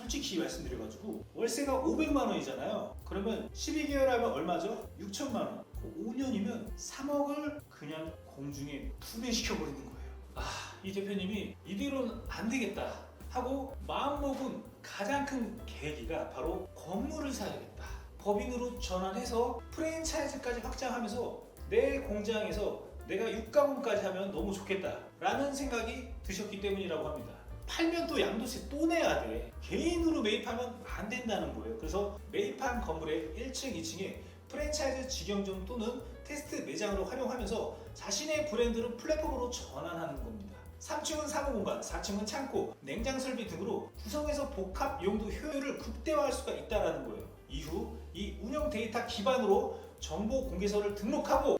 솔직히 말씀드려가지고 월세가 500만 원이잖아요. 그러면 12개월 하면 얼마죠? 6천만 원. 5년이면 3억을 그냥 공중에 분해시켜버리는 거예요. 이 대표님이 이대로는 안 되겠다 하고 마음먹은 가장 큰 계기가 바로 건물을 사야겠다. 법인으로 전환해서 프랜차이즈까지 확장하면서 내 공장에서 내가 육가공까지 하면 너무 좋겠다 라는 생각이 드셨기 때문이라고 합니다. 팔면 또 양도세 또 내야 돼. 개인으로 매입하면 안 된다는 거예요. 그래서 매입한 건물의 1층, 2층에 프랜차이즈 직영점 또는 테스트 매장으로 활용하면서 자신의 브랜드를 플랫폼으로 전환하는 겁니다. 3층은 사무공간, 4층은 창고, 냉장 설비 등으로 구성해서 복합 용도 효율을 극대화할 수가 있다는 거예요. 이후 이 운영 데이터 기반으로 정보 공개서를 등록하고,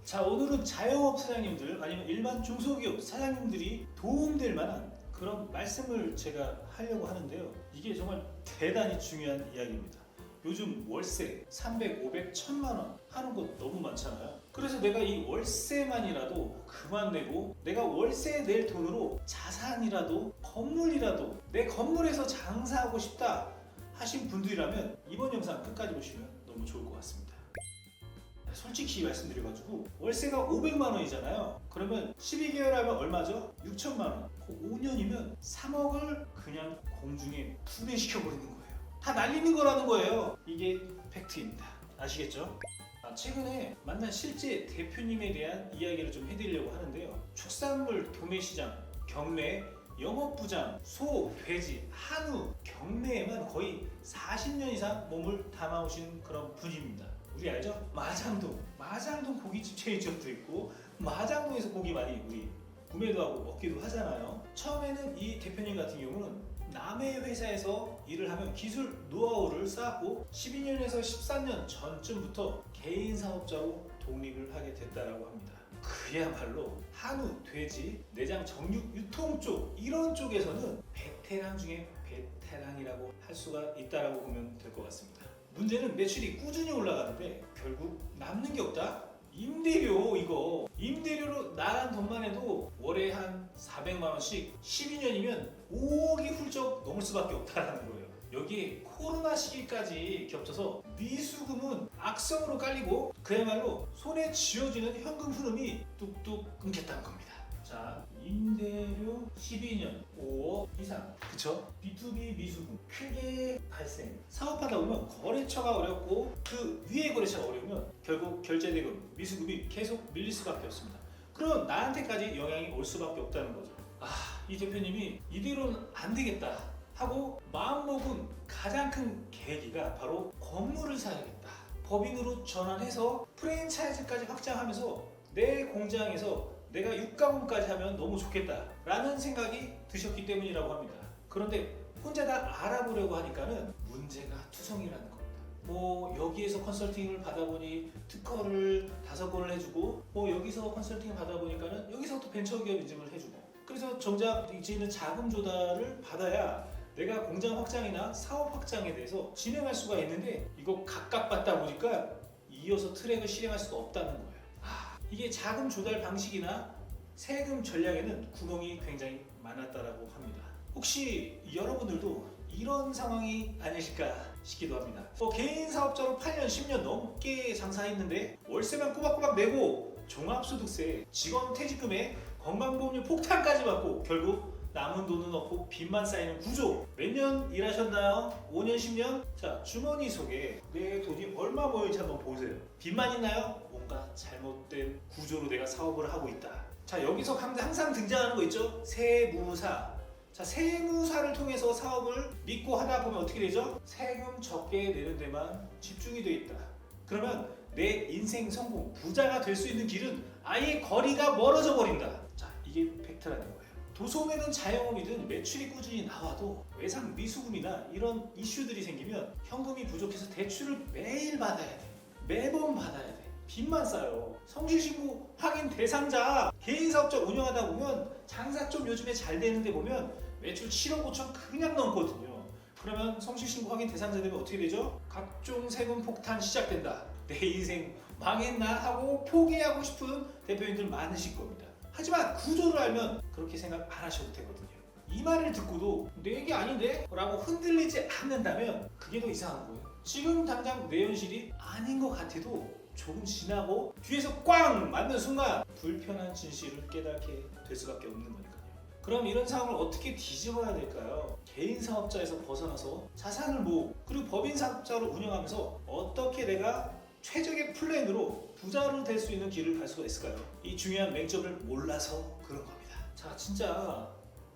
자, 오늘은 자영업 사장님들 아니면 일반 중소기업 사장님들이 도움될 만한 그런 말씀을 제가 하려고 하는데요. 이게 정말 대단히 중요한 이야기입니다. 요즘 월세 300, 500, 1000만 원 하는 곳 너무 많잖아요. 그래서 내가 이 월세만이라도 그만 내고 내가 월세 낼 돈으로 자산이라도 건물이라도 내 건물에서 장사하고 싶다 하신 분들이라면 이번 영상 끝까지 보시면 너무 좋을 것 같습니다. 솔직히 말씀드려가지고 월세가 500만 원이잖아요. 그러면 12개월 하면 얼마죠? 6천만 원. 5년이면 3억을 그냥 공중에 분해시켜버리는 거예요. 다 날리는 거라는 거예요. 이게 팩트입니다. 아시겠죠? 최근에 만난 실제 대표님에 대한 이야기를 좀 해드리려고 하는데요. 축산물 도매시장, 경매, 영업부장, 소, 돼지, 한우, 경매에만 거의 40년 이상 몸을 담아오신 그런 분입니다. 우리 알죠? 마장동 고깃집 체인점도 있고 마장동에서 고기 많이 우리 구매도 하고 먹기도 하잖아요. 처음에는 이 대표님 같은 경우는 남의 회사에서 일을 하면 기술 노하우를 쌓았고 12년에서 13년 전쯤부터 개인 사업자로 독립을 하게 됐다고 합니다. 그야말로 한우, 돼지, 내장, 정육, 유통 쪽 이런 쪽에서는 베테랑 중에 베테랑이라고 할 수가 있다고 보면 될 것 같습니다. 문제는 매출이 꾸준히 올라가는데 결국 남는 게 없다? 임대료, 이거 임대료로 나간 돈만 해도 월에 한 400만 원씩 12년이면 5억이 훌쩍 넘을 수밖에 없다는 거예요. 여기에 코로나 시기까지 겹쳐서 미수금은 악성으로 깔리고 그야말로 손에 쥐어지는 현금 흐름이 뚝뚝 끊겼다는 겁니다. 자, 임대료 12년 5억 이상, 그쵸? B2B 미수금 크게 발생. 사업하다 보면 거래처가 어렵고 그 위에 거래처가 어려우면 결국 결제대금, 미수금이 계속 밀릴 수밖에 없습니다. 그럼 나한테까지 영향이 올 수밖에 없다는 거죠. 이 대표님이 이대로는 안 되겠다 하고 마음먹은 가장 큰 계기가 바로 건물을 사야겠다. 법인으로 전환해서 프랜차이즈까지 확장하면서 내 공장에서 내가 육가공까지 하면 너무 좋겠다 라는 생각이 드셨기 때문이라고 합니다. 그런데 혼자 다 알아보려고 하니까는 문제가 투성이라는 겁니다. 여기에서 컨설팅을 받아보니 특허를 5건을 해주고 여기서 컨설팅을 받아보니까는 여기서 또 벤처기업 인증을 해주고, 그래서 정작 이제는 자금 조달을 받아야 내가 공장 확장이나 사업 확장에 대해서 진행할 수가 있는데 이거 각각 받다 보니까 이어서 트랙을 실행할 수가 없다는 거예요. 이게 자금 조달 방식이나 세금 전략에는 구멍이 굉장히 많았다고 합니다. 혹시 여러분들도 이런 상황이 아니실까 싶기도 합니다. 개인 사업자로 8년, 10년 넘게 장사했는데 월세만 꼬박꼬박 내고 종합소득세, 직원 퇴직금에 건강보험료 폭탄까지 받고 결국 남은 돈은 없고 빚만 쌓이는 구조. 몇 년 일하셨나요? 5년, 10년? 자, 주머니 속에 내 돈이 얼마 모여있는지 한번 보세요. 빚만 있나요? 뭔가 잘못된 구조로 내가 사업을 하고 있다. 자, 여기서 항상 등장하는 거 있죠? 세무사. 자, 세무사를 통해서 사업을 믿고 하다 보면 어떻게 되죠? 세금 적게 내는 데만 집중이 돼 있다. 그러면 내 인생 성공, 부자가 될 수 있는 길은 아예 거리가 멀어져 버린다. 자, 이게 팩트라는 거예요. 도소매든 자영업이든 매출이 꾸준히 나와도 외상 미수금이나 이런 이슈들이 생기면 현금이 부족해서 대출을 매일 받아야 돼. 매번 받아야 돼. 빚만 쌓여. 성실신고 확인 대상자. 개인사업자 운영하다 보면 장사 좀 요즘에 잘 되는데 보면 매출 7억 5천 그냥 넘거든요. 그러면 성실신고 확인 대상자 되면 어떻게 되죠? 각종 세금 폭탄 시작된다. 내 인생 망했나 하고 포기하고 싶은 대표님들 많으실 겁니다. 하지만 구조를 알면 그렇게 생각 안 하셔도 되거든요. 이 말을 듣고도 내 얘기 아닌데? 라고 흔들리지 않는다면 그게 더 이상한 거예요. 지금 당장 내 현실이 아닌 것 같아도 조금 지나고 뒤에서 꽝 맞는 순간 불편한 진실을 깨닫게 될 수밖에 없는 거니까요. 그럼 이런 상황을 어떻게 뒤집어야 될까요? 개인 사업자에서 벗어나서 자산을 모으고 그리고 법인 사업자로 운영하면서 어떻게 내가 최적의 플랜으로 부자로 될 수 있는 길을 갈 수가 있을까요? 이 중요한 맹점을 몰라서 그런 겁니다. 자, 진짜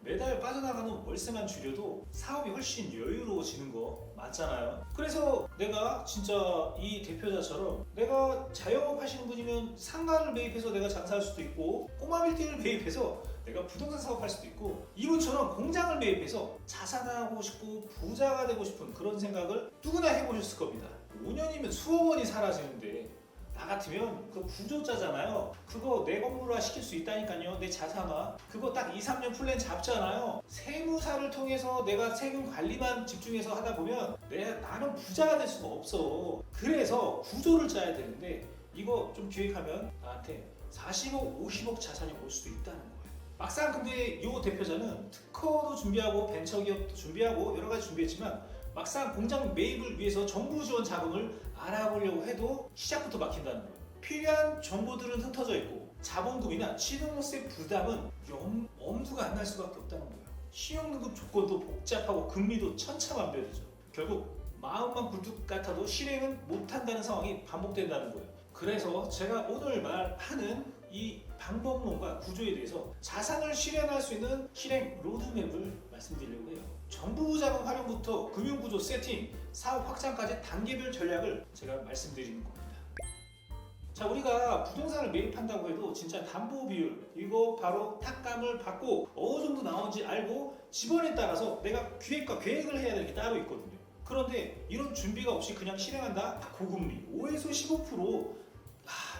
매달 빠져나가는 월세만 줄여도 사업이 훨씬 여유로워지는 거 맞잖아요. 그래서 내가 진짜 이 대표자처럼 내가 자영업 하시는 분이면 상가를 매입해서 내가 장사할 수도 있고 꼬마 빌딩을 매입해서 내가 부동산 사업할 수도 있고 이분처럼 공장을 매입해서 자산하고 싶고 부자가 되고 싶은 그런 생각을 누구나 해보셨을 겁니다. 5년이면 수억 원이 사라지는데 나 같으면 그 구조자잖아요. 그거 내 건물화 시킬 수 있다니까요. 내 자산화. 그거 딱 2, 3년 플랜 잡잖아요. 세무사를 통해서 내가 세금 관리만 집중해서 하다 보면 나는 부자가 될 수가 없어. 그래서 구조를 짜야 되는데 이거 좀 기획하면 나한테 40억, 50억 자산이 올 수도 있다는 거예요. 막상 근데 이 대표자는 특허도 준비하고 벤처기업도 준비하고 여러 가지 준비했지만 막상 공장 매입을 위해서 정부 지원 자금을 알아보려고 해도 시작부터 막힌다는 거예요. 필요한 정보들은 흩어져 있고 자본금이나 취득세 부담은 엄두가 안 날 수밖에 없다는 거예요. 신용등급 조건도 복잡하고 금리도 천차만별이죠. 결국 마음만 굴뚝 같아도 실행은 못한다는 상황이 반복된다는 거예요. 그래서 제가 오늘 말하는 이 방법론과 구조에 대해서 자산을 실현할 수 있는 실행 로드맵을 말씀드리려고 해요. 정부 자금 활용부터 금융구조 세팅, 사업 확장까지 단계별 전략을 제가 말씀드리는 겁니다. 자, 우리가 부동산을 매입한다고 해도 진짜 담보 비율 이거 바로 탁감을 받고 어느 정도 나오는지 알고 지번에 따라서 내가 기획과 계획을 해야 되는 게 따로 있거든요. 그런데 이런 준비가 없이 그냥 실행한다? 고금리 5에서 15%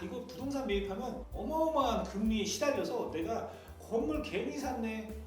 이거 부동산 매입하면 어마어마한 금리에 시달려서 내가 건물 괜히 샀네.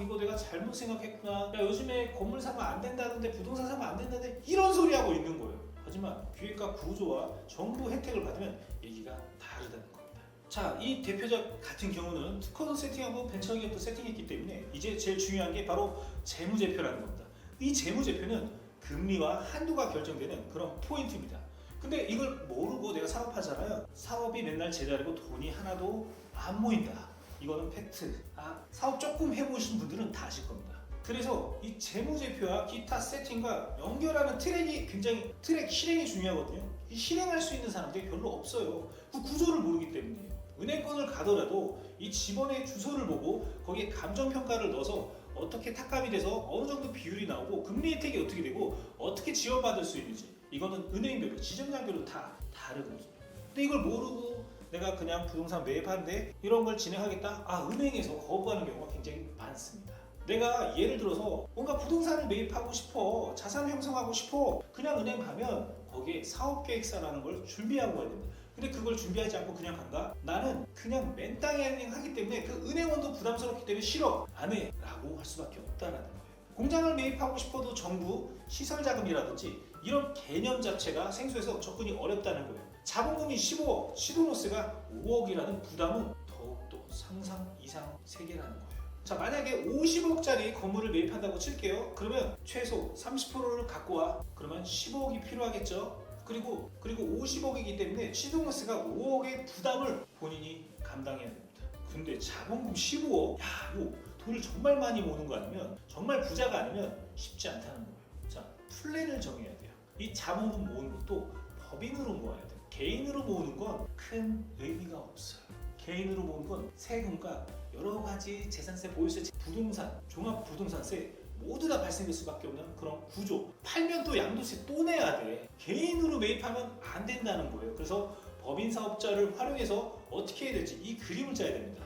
이거 내가 잘못 생각했구나. 야, 요즘에 건물 사면 안 된다던데 부동산 사면 안 된다던데 이런 소리 하고 있는 거예요. 하지만 기획과 구조와 정부 혜택을 받으면 얘기가 다르다는 겁니다. 자, 이 대표자 같은 경우는 특허도 세팅하고 벤처기업도 세팅했기 때문에 이제 제일 중요한 게 바로 재무제표라는 겁니다. 이 재무제표는 금리와 한도가 결정되는 그런 포인트입니다. 근데 이걸 모르고 내가 사업하잖아요. 사업이 맨날 제자리고 돈이 하나도 안 모인다. 이거는 팩트. 사업 조금 해보신 분들은 다 아실 겁니다. 그래서 이 재무제표와 기타 세팅과 연결하는 트랙 실행이 중요하거든요. 이 실행할 수 있는 사람들이 별로 없어요. 그 구조를 모르기 때문이에요. 은행권을 가더라도 이 직원의 주소를 보고 거기에 감정평가를 넣어서 어떻게 탁감이 돼서 어느 정도 비율이 나오고 금리 혜택이 어떻게 되고 어떻게 지원받을 수 있는지 이거는 은행별로 지점장별로 다 다르거든요. 근데 이걸 모르고 내가 그냥 부동산 매입하는데 이런 걸 진행하겠다? 은행에서 거부하는 경우가 굉장히 많습니다. 내가 예를 들어서 뭔가 부동산을 매입하고 싶어, 자산 형성하고 싶어, 그냥 은행 가면 거기에 사업계획서라는 걸 준비하고 가야 됩니다. 근데 그걸 준비하지 않고 그냥 간다? 나는 그냥 맨땅에 하기 때문에 그 은행원도 부담스럽기 때문에 싫어, 안 해 라고 할 수밖에 없다는 거예요. 공장을 매입하고 싶어도 정부 시설자금이라든지 이런 개념 자체가 생소해서 접근이 어렵다는 거예요. 자본금이 15억, 시도노스가 5억이라는 부담은 더욱더 상상 이상 세계라는 거예요. 자, 만약에 50억짜리 건물을 매입한다고 칠게요. 그러면 최소 30%를 갖고 와. 그러면 15억이 필요하겠죠. 그리고 50억이기 때문에 시도노스가 5억의 부담을 본인이 감당해야 됩니다. 근데 자본금 15억? 이거 돈을 정말 많이 모으는 거 아니면 정말 부자가 아니면 쉽지 않다는 거예요. 자, 플랜을 정해야 돼요. 이 자본금 모으는 것도 법인으로 모아야 돼요. 개인으로 모으는 건 큰 의미가 없어요. 개인으로 모으는 건 세금과 여러 가지 재산세, 보유세, 부동산, 종합부동산세 모두 다 발생될 수밖에 없는 그런 구조. 팔면 또 양도세 또 내야 돼. 개인으로 매입하면 안 된다는 거예요. 그래서 법인 사업자를 활용해서 어떻게 해야 될지 이 그림을 짜야 됩니다.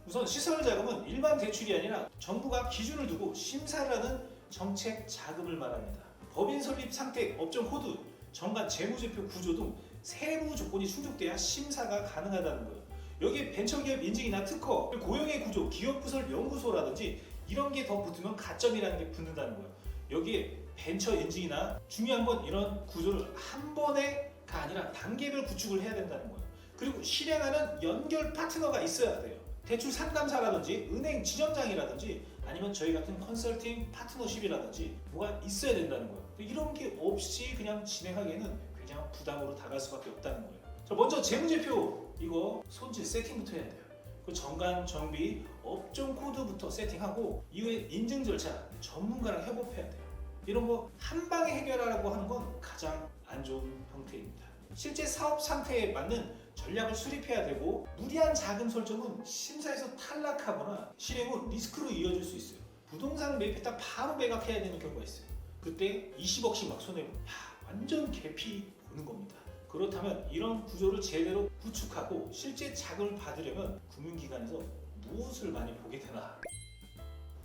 우선 시설 자금은 일반 대출이 아니라 정부가 기준을 두고 심사를 하는 정책 자금을 말합니다. 법인 설립 상태, 업종 코드, 정관 재무제표 구조 등 세부 조건이 충족돼야 심사가 가능하다는 거예요. 여기에 벤처기업 인증이나 특허, 고용의 구조, 기업부설 연구소라든지 이런 게 더 붙으면 가점이라는 게 붙는다는 거예요. 여기에 벤처 인증이나 중요한 건 이런 구조를 한 번에가 아니라 단계별 구축을 해야 된다는 거예요. 그리고 실행하는 연결 파트너가 있어야 돼요. 대출 상담사라든지 은행 지점장이라든지 아니면 저희 같은 컨설팅 파트너십이라든지 뭐가 있어야 된다는 거예요. 이런 게 없이 그냥 진행하기에는 굉장한 부담으로 다가갈 수밖에 없다는 거예요. 자, 먼저 재무제표 이거 손질 세팅부터 해야 돼요. 그 정관, 정비, 업종 코드부터 세팅하고 이후에 인증 절차 전문가랑 협업해야 돼요. 이런 거 한 방에 해결하라고 하는 건 가장 안 좋은 형태입니다. 실제 사업 상태에 맞는 전략을 수립해야 되고 무리한 자금 설정은 심사에서 탈락하거나 실행 후 리스크로 이어질 수 있어요. 부동산 매입했다 바로 매각해야 되는 경우가 있어요. 그때 20억씩 막 손해보면 완전 개피 보는 겁니다. 그렇다면 이런 구조를 제대로 구축하고 실제 자금을 받으려면 금융기관에서 무엇을 많이 보게 되나?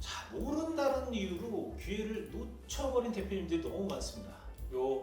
자, 모른다는 이유로 기회를 놓쳐버린 대표님들이 너무 많습니다.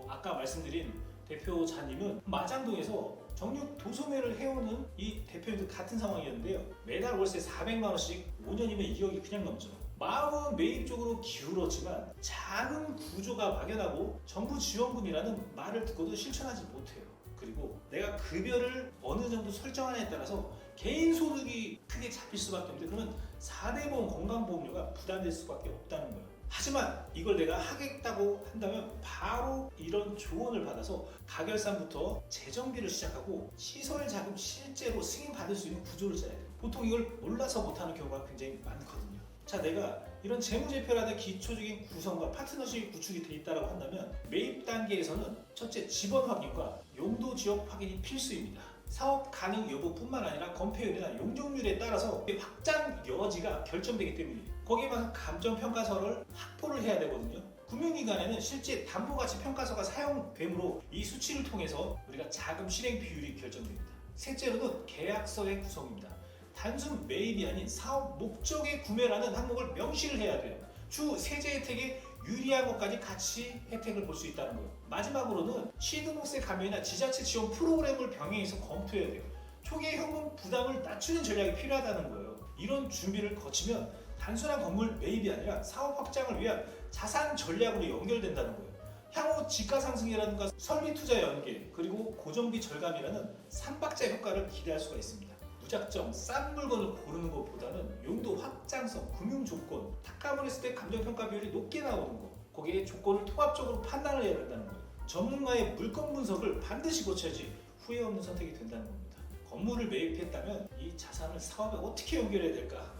아까 말씀드린 대표자님은 마장동에서 정육 도소매를 해오는 이 대표님들 같은 상황이었는데요. 매달 월세 400만 원씩 5년이면 2억이 그냥 넘죠. 마음은 매입 쪽으로 기울었지만 작은 구조가 막연하고 정부 지원금이라는 말을 듣고도 실천하지 못해요. 그리고 내가 급여를 어느 정도 설정하냐에 따라서 개인 소득이 크게 잡힐 수밖에 없는데 그러면 4대 보험 건강보험료가 부담될 수밖에 없다는 거예요. 하지만 이걸 내가 하겠다고 한다면 바로 이런 조언을 받아서 가결산부터 재정비를 시작하고 시설 자금 실제로 승인받을 수 있는 구조를 짜야 돼요. 보통 이걸 몰라서 못하는 경우가 굉장히 많거든요. 자, 내가 이런 재무제표라는 기초적인 구성과 파트너십이 구축이 돼 있다고 한다면 매입 단계에서는 첫째 지번 확인과 용도 지역 확인이 필수입니다. 사업 가능 여부뿐만 아니라 건폐율이나 용적률에 따라서 확장 여지가 결정되기 때문이에요. 거기에 맞서 감정평가서를 확보를 해야 되거든요. 금융기관에는 실제 담보가치평가서가 사용되므로 이 수치를 통해서 우리가 자금 실행 비율이 결정됩니다. 셋째로는 계약서의 구성입니다. 단순 매입이 아닌 사업 목적의 구매라는 항목을 명시를 해야 돼요. 주 세제 혜택에 유리한 것까지 같이 혜택을 볼 수 있다는 거예요. 마지막으로는 취등록세 감면이나 지자체 지원 프로그램을 병행해서 검토해야 돼요. 초기의 현금 부담을 낮추는 전략이 필요하다는 거예요. 이런 준비를 거치면 단순한 건물 매입이 아니라 사업 확장을 위한 자산 전략으로 연결된다는 거예요. 향후 지가 상승이라든가 설비 투자 연계 그리고 고정비 절감이라는 삼박자 효과를 기대할 수가 있습니다. 무작정 싼 물건을 고르는 것보다는 용도 확장성, 금융 조건, 탁감을 했을 때 감정평가 비율이 높게 나오는 거 거기에 조건을 통합적으로 판단을 해야 된다는 거예요. 전문가의 물건 분석을 반드시 거쳐야지 후회 없는 선택이 된다는 겁니다. 건물을 매입했다면 이 자산을 사업에 어떻게 연결해야 될까?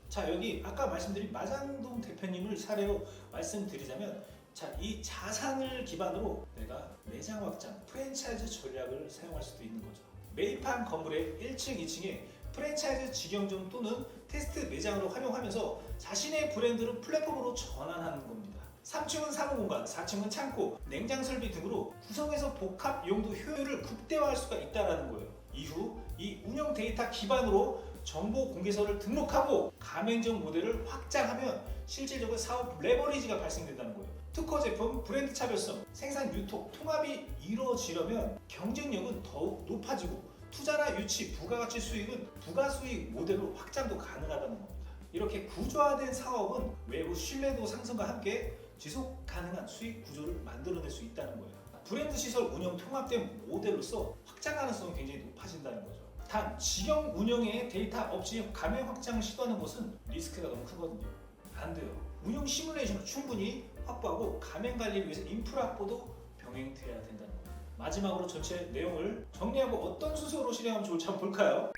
자, 여기 아까 말씀드린 마장동 대표님을 사례로 말씀드리자면 자, 이 자산을 기반으로 내가 매장 확장, 프랜차이즈 전략을 사용할 수도 있는 거죠. 매입한 건물의 1층, 2층에 프랜차이즈 직영점 또는 테스트 매장으로 활용하면서 자신의 브랜드를 플랫폼으로 전환하는 겁니다. 3층은 사무공간, 4층은 창고, 냉장 설비 등으로 구성해서 복합 용도 효율을 극대화할 수가 있다는 거예요. 이후 이 운영 데이터 기반으로 정보 공개서를 등록하고 가맹점 모델을 확장하면 실질적으로 사업 레버리지가 발생된다는 거예요. 특허 제품, 브랜드 차별성, 생산 유통, 통합이 이루어지려면 경쟁력은 더욱 높아지고 투자나 유치, 부가가치 수익은 부가수익 모델로 확장도 가능하다는 겁니다. 이렇게 구조화된 사업은 외부 신뢰도 상승과 함께 지속 가능한 수익 구조를 만들어낼 수 있다는 거예요. 브랜드 시설 운영 통합된 모델로서 확장 가능성이 굉장히 높아진다는 거죠. 단, 직영 운영에 데이터 없이 가맹 확장을 시도하는 것은 리스크가 너무 크거든요. 안 돼요. 운영 시뮬레이션을 충분히 확보하고 가맹 관리를 위해서 인프라 확보도 병행돼야 된다는 겁니다. 마지막으로 전체 내용을 정리하고 어떤 순서로 실행하면 좋을지 한번 볼까요?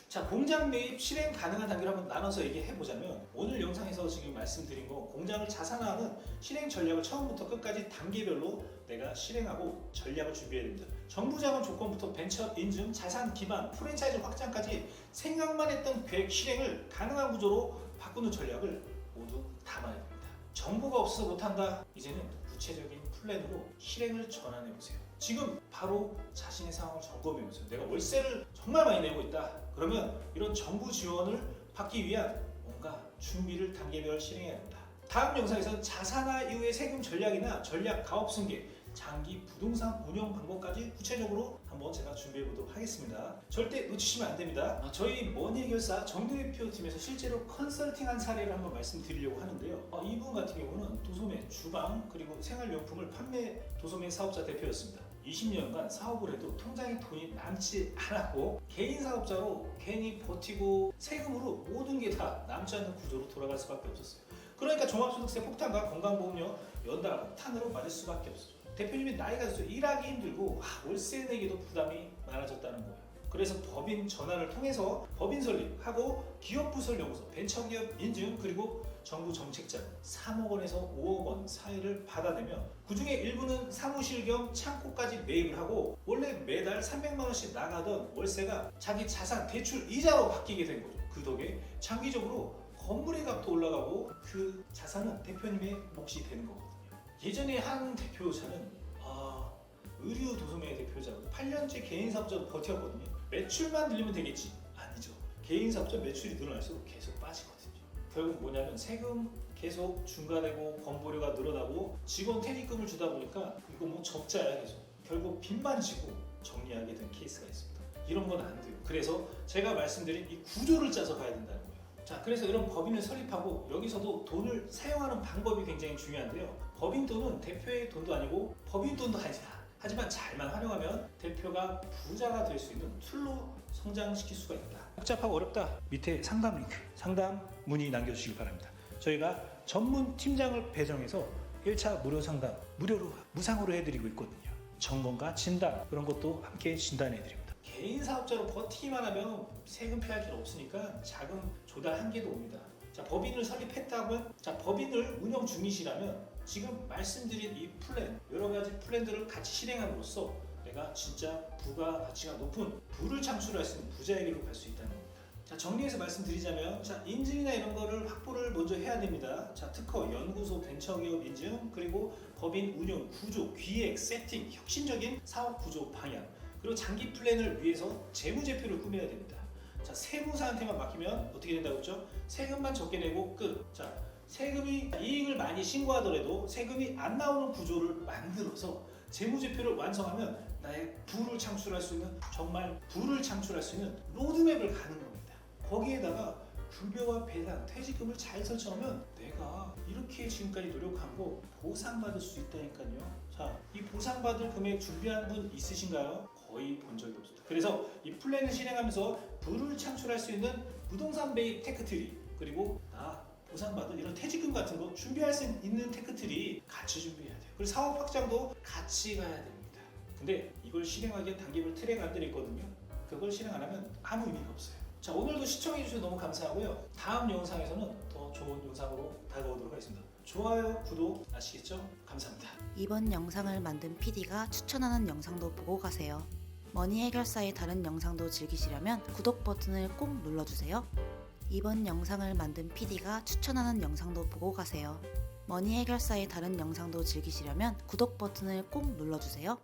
자, 공장 매입 실행 가능한 단계를 한번 나눠서 얘기해보자면 오늘 영상에서 지금 말씀드린 거 공장을 자산화하는 실행 전략을 처음부터 끝까지 단계별로 내가 실행하고 전략을 준비해야 됩니다. 정부 자금 조건부터 벤처 인증, 자산 기반, 프랜차이즈 확장까지 생각만 했던 계획 실행을 가능한 구조로 바꾸는 전략을 모두 담아야 됩니다. 정보가 없어서 못한다? 이제는 구체적인 플랜으로 실행을 전환해보세요. 지금 바로 자신의 상황을 점검해보세요. 내가 월세를 정말 많이 내고 있다. 그러면 이런 정부 지원을 받기 위한 뭔가 준비를 단계별 실행해야 된다. 다음 영상에서는 자산화 이후의 세금 전략이나 전략 가업 승계, 장기 부동산 운영 방법까지 구체적으로 한번 제가 준비해 보도록 하겠습니다. 절대 놓치시면 안 됩니다. 저희 머니해결사 정대표 팀에서 실제로 컨설팅한 사례를 한번 말씀드리려고 하는데요. 이분 같은 경우는 도소매, 주방 그리고 생활용품을 판매 도소매 사업자 대표였습니다. 20년간 사업을 해도 통장에 돈이 남지 않았고 개인 사업자로 괜히 버티고 세금으로 모든 게 다 남지 않는 구조로 돌아갈 수밖에 없었어요. 그러니까 종합소득세 폭탄과 건강보험료 연달아 폭탄으로 맞을 수밖에 없었죠. 대표님이 나이가 들어서 일하기 힘들고 월세 내기도 부담이 많아졌다는 거예요. 그래서 법인 전환을 통해서 법인 설립하고 기업부 설립연구소, 벤처기업 인증 그리고 정부 정책자금 3억 원에서 5억 원 사이를 받아내며 그중에 일부는 사무실 겸 창고까지 매입을 하고 원래 매달 300만 원씩 나가던 월세가 자기 자산 대출 이자로 바뀌게 된 거죠. 그 덕에 장기적으로 건물의 값도 올라가고 그 자산은 대표님의 몫이 되는 거거든요. 예전에 한 대표자는 의류 도소매의 대표자가 8년째 개인 사업자로 버텼거든요. 매출만 늘리면 되겠지? 아니죠. 개인 사업자 매출이 늘어날수록 계속 빠지거든요. 결국 뭐냐면 세금 계속 중과되고 건보료가 늘어나고 직원 퇴직금을 주다 보니까 이거 뭐 적자야 계속. 결국 빚만 지고 정리하게 된 케이스가 있습니다. 이런 건 안 돼요. 그래서 제가 말씀드린 이 구조를 짜서 가야 된다는 거예요. 자, 그래서 이런 법인을 설립하고 여기서도 돈을 사용하는 방법이 굉장히 중요한데요. 법인 돈은 대표의 돈도 아니고 법인 돈도 아니다. 하지만 잘만 활용하면 대표가 부자가 될 수 있는 툴로 성장시킬 수가 있다. 복잡하고 어렵다. 밑에 상담 링크, 상담 문의 남겨주시기 바랍니다. 저희가 전문 팀장을 배정해서 1차 무료 상담 무료로 무상으로 해드리고 있거든요. 점검과 진단 그런 것도 함께 진단해드립니다. 개인 사업자로 버티기만 하면 세금 피할 길 없으니까 자금 조달 한계도 옵니다. 자, 법인을 설립했다면 법인을 운영 중이시라면 지금 말씀드린 이 플랜 여러 가지 플랜들을 같이 실행함으로써 내가 진짜 부가가치가 높은 부를 창출할 수 있는 부자에게로 갈 수 있다는 겁니다. 자, 정리해서 말씀드리자면 인증이나 이런 거를 확보를 먼저 해야 됩니다. 특허, 연구소, 벤처기업 인증 그리고 법인 운영 구조, 기획, 세팅, 혁신적인 사업 구조 방향 그리고 장기 플랜을 위해서 재무제표를 꾸며야 됩니다. 세무사한테만 맡기면 어떻게 된다고 했죠? 세금만 적게 내고 끝. 세금이 이익을 많이 신고하더라도 세금이 안 나오는 구조를 만들어서 재무제표를 완성하면 나의 부를 창출할 수 있는 정말 부를 창출할 수 있는 로드맵을 가는 겁니다. 거기에다가 급여와 배당, 퇴직금을 잘 설정하면 내가 이렇게 지금까지 노력한 거 보상받을 수 있다니까요. 이 보상받을 금액 준비한 분 있으신가요? 거의 본 적이 없습니다. 그래서 이 플랜을 실행하면서 부를 창출할 수 있는 부동산 매입 테크트리 그리고 보상받을 이런 퇴직금 같은 거 준비할 수 있는 테크트리 같이 준비해야 돼요. 그리고 사업 확장도 같이 가야 됩니다. 근데 이걸 실행하기에 단계별 트랙 안들이 있거든요. 그걸 실행 안 하면 아무 의미가 없어요. 오늘도 시청해주셔서 너무 감사하고요. 다음 영상에서는 더 좋은 영상으로 다가오도록 하겠습니다. 좋아요, 구독 아시겠죠? 감사합니다. 이번 영상을 만든 PD가 추천하는 영상도 보고 가세요. 머니 해결사의 다른 영상도 즐기시려면 구독 버튼을 꼭 눌러주세요. 이번 영상을 만든 PD가 추천하는 영상도 보고 가세요. 머니 해결사의 다른 영상도 즐기시려면 구독 버튼을 꼭 눌러주세요.